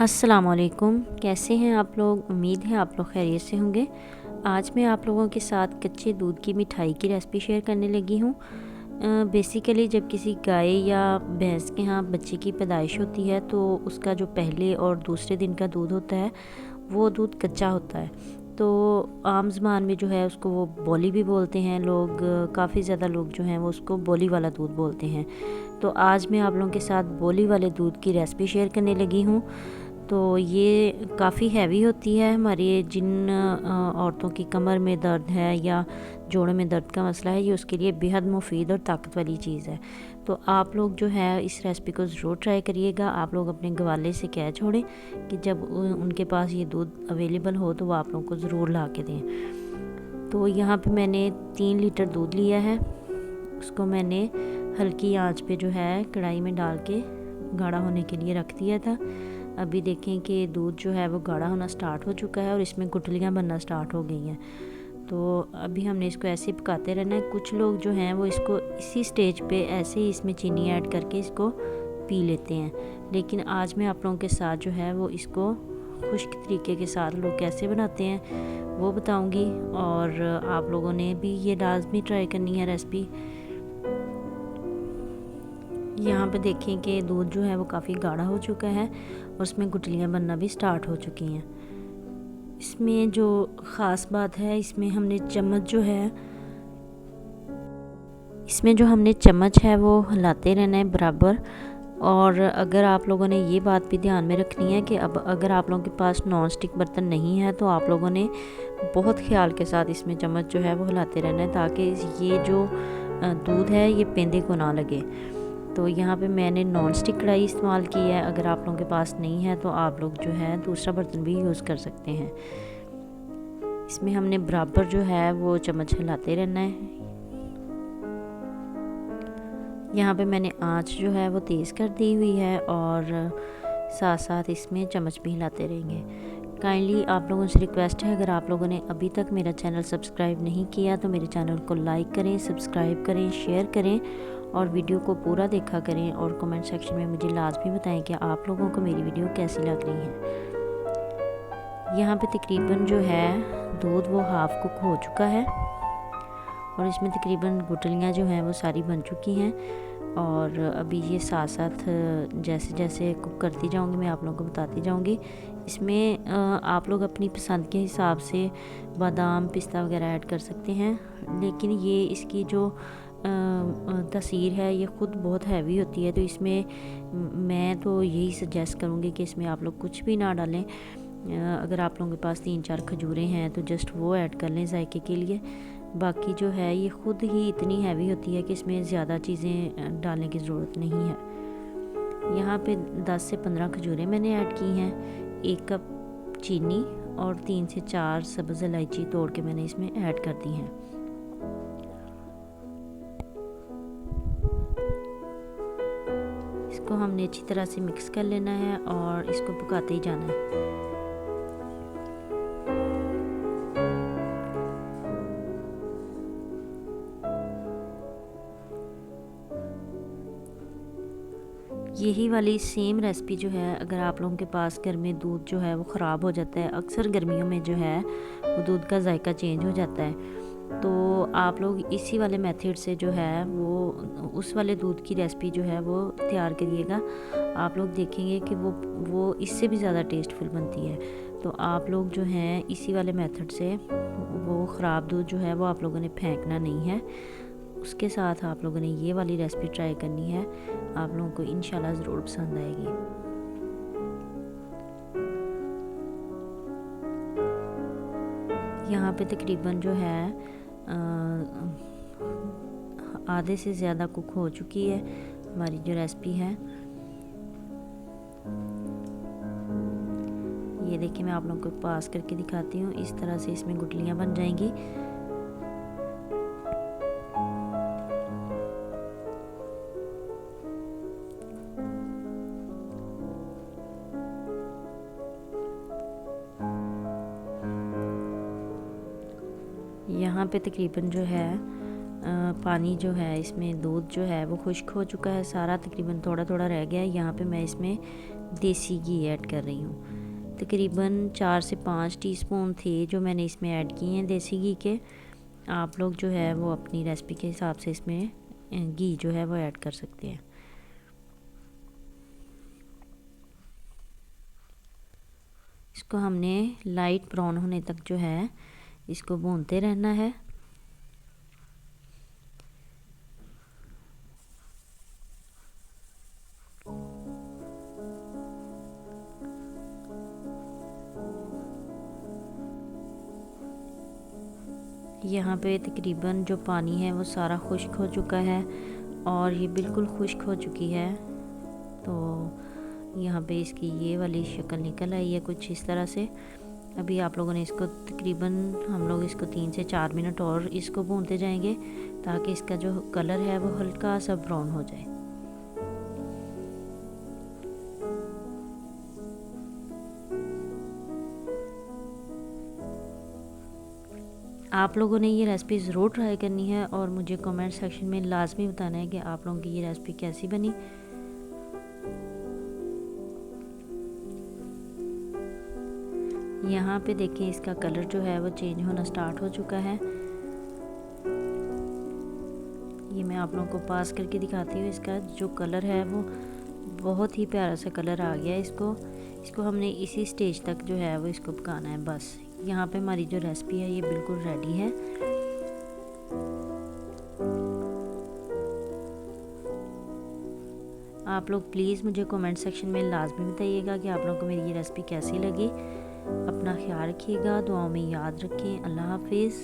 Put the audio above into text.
अस्सलामुअलैकुम, कैसे हैं आप लोग। उम्मीद है आप लोग खैरियत से होंगे। आज मैं आप लोगों के साथ कच्चे दूध की मिठाई की रेसिपी शेयर करने लगी हूँ। बेसिकली जब किसी गाय या भैंस के यहाँ बच्चे की पैदाइश होती है तो उसका जो पहले और दूसरे दिन का दूध होता है वो दूध कच्चा होता है। तो आम ज़बान में जो है उसको वो बोली भी बोलते हैं लोग। काफ़ी ज़्यादा लोग जो हैं वो उसको बोली वाला दूध बोलते हैं। तो आज मैं आप लोगों के साथ बोली वाले दूध की रेसिपी शेयर करने लगी हूँ। तो ये काफ़ी हैवी होती है। हमारी जिन औरतों की कमर में दर्द है या जोड़ों में दर्द का मसला है, ये उसके लिए बेहद मुफीद और ताकत वाली चीज़ है। तो आप लोग जो है इस रेसिपी को ज़रूर ट्राई करिएगा। आप लोग अपने गवाले से कह छोड़ें कि जब उनके पास ये दूध अवेलेबल हो तो वो आप लोगों को ज़रूर ला के दें। तो यहाँ पे मैंने 3 लीटर दूध लिया है। उसको मैंने हल्की आंच पे जो है कढ़ाई में डाल के गाढ़ा होने के लिए रख दिया था। अभी देखें कि दूध जो है वो गाढ़ा होना स्टार्ट हो चुका है और इसमें गुठलियाँ बनना स्टार्ट हो गई हैं। तो अभी हमने इसको ऐसे पकाते रहना है। कुछ लोग जो हैं वो इसको इसी स्टेज पे ऐसे ही इसमें चीनी ऐड करके इसको पी लेते हैं, लेकिन आज मैं आप लोगों के साथ जो है वो इसको खुश्क तरीके के साथ लोग कैसे बनाते हैं वो बताऊंगी। और आप लोगों ने भी ये लाजमी ट्राई करनी है रेसिपी। यहाँ पे देखें कि दूध जो है वो काफ़ी गाढ़ा हो चुका है और उसमें गुठलियाँ बनना भी स्टार्ट हो चुकी हैं। इसमें जो ख़ास बात है, इसमें हमने चम्मच है वो हिलाते रहना है बराबर। और अगर आप लोगों ने ये बात भी ध्यान में रखनी है कि अब अगर आप लोगों के पास नॉन स्टिक बर्तन नहीं है तो आप लोगों ने बहुत ख्याल के साथ इसमें चम्मच जो है वो हिलाते रहना है, ताकि ये जो दूध है ये पेंदे को ना लगे। तो यहाँ पे मैंने नॉन स्टिक कढ़ाई इस्तेमाल की है। अगर आप लोगों के पास नहीं है तो आप लोग जो है दूसरा बर्तन भी यूज़ कर सकते हैं। इसमें हमने बराबर जो है वो चम्मच हिलाते रहना है। यहाँ पे मैंने आंच जो है वो तेज़ कर दी हुई है और साथ साथ इसमें चम्मच भी हिलाते रहेंगे। काइंडली आप लोगों से रिक्वेस्ट है, अगर आप लोगों ने अभी तक मेरा चैनल सब्सक्राइब नहीं किया तो मेरे चैनल को लाइक करें, सब्सक्राइब करें, शेयर करें और वीडियो को पूरा देखा करें। और कमेंट सेक्शन में मुझे लाजमी बताएं कि आप लोगों को मेरी वीडियो कैसी लग रही है। यहाँ पे तकरीबन जो है दूध वो हाफ़ कुक हो चुका है और इसमें तकरीबन गुठलियाँ जो हैं वो सारी बन चुकी हैं। और अभी ये साथ साथ जैसे जैसे कुक करती जाऊंगी मैं आप लोगों को बताती जाऊंगी। इसमें आप लोग अपनी पसंद के हिसाब से बादाम पिस्ता वगैरह ऐड कर सकते हैं, लेकिन ये इसकी जो तसीर है ये ख़ुद बहुत हैवी होती है। तो इसमें मैं तो यही सजेस्ट करूँगी कि इसमें आप लोग कुछ भी ना डालें। अगर आप लोगों के पास 3-4 खजूरें हैं तो जस्ट वो ऐड कर लें जायके के लिए। बाकी जो है ये ख़ुद ही इतनी हैवी होती है कि इसमें ज़्यादा चीज़ें डालने की ज़रूरत नहीं है। यहाँ पे 10 से 15 खजूरें मैंने ऐड की हैं, 1 कप चीनी और 3 से 4 सब्ज़ इलायची तोड़ के मैंने इसमें ऐड कर दी हैं। इसको हमने अच्छी तरह से मिक्स कर लेना है और इसको पकाते ही जाना है। यही वाली सेम रेसिपी जो है, अगर आप लोगों के पास घर में दूध जो है वो ख़राब हो जाता है, अक्सर गर्मियों में जो है वो दूध का जायका चेंज हो जाता है, तो आप लोग इसी वाले मेथड से जो है वो उस वाले दूध की रेसिपी जो है वो तैयार करिएगा। आप लोग देखेंगे कि वो इससे भी ज़्यादा टेस्टफुल बनती है। तो आप लोग जो हैं इसी वाले मेथड से वो ख़राब दूध जो है वो आप लोगों ने फेंकना नहीं है। उसके साथ आप लोगों ने ये वाली रेसिपी ट्राई करनी है, आप लोगों को इंशाल्लाह ज़रूर पसंद आएगी। यहाँ पे तकरीबन जो है आधे से ज़्यादा कुक हो चुकी है हमारी जो रेसिपी है। ये देखिए मैं आप लोगों को पास करके दिखाती हूँ, इस तरह से इसमें गुठलियाँ बन जाएंगी। यहाँ पे तकरीबन जो है पानी जो है इसमें दूध जो है वो खुश्क हो चुका है सारा, तकरीबन थोड़ा थोड़ा रह गया है। यहाँ पे मैं इसमें देसी घी ऐड कर रही हूँ। तकरीबन 4 से 5 टीस्पून थे जो मैंने इसमें ऐड किए हैं देसी घी के। आप लोग जो है वो अपनी रेसिपी के हिसाब से इसमें घी जो है वो ऐड कर सकते हैं। इसको हमने लाइट ब्राउन होने तक जो है इसको भूनते रहना है। यहाँ पे तकरीबन जो पानी है वो सारा खुश्क हो चुका है और ये बिल्कुल खुश्क हो चुकी है। तो यहाँ पे इसकी ये वाली शक्ल निकल आई है कुछ इस तरह से। अभी आप लोगों ने इसको तकरीबन हम लोग इसको 3 से 4 मिनट और इसको भूनते जाएंगे ताकि इसका जो कलर है वो हल्का सा ब्राउन हो जाए। आप लोगों ने ये रेसिपी ज़रूर ट्राई करनी है और मुझे कमेंट सेक्शन में लाजमी बताना है कि आप लोगों की ये रेसिपी कैसी बनी। यहाँ पे देखें इसका कलर जो है वो चेंज होना स्टार्ट हो चुका है। ये मैं आप लोगों को पास करके दिखाती हूँ। इसका जो कलर है वो बहुत ही प्यारा सा कलर आ गया है। इसको हमने इसी स्टेज तक जो है वो इसको पकाना है बस। यहाँ पे हमारी जो रेसिपी है ये बिल्कुल रेडी है। आप लोग प्लीज़ मुझे कमेंट सेक्शन में लाजमी बताइएगा कि आप लोगों को मेरी ये रेसिपी कैसी लगी। अपना ख्याल रखिएगा, दुआओं में याद रखें। अल्लाह हाफिज़।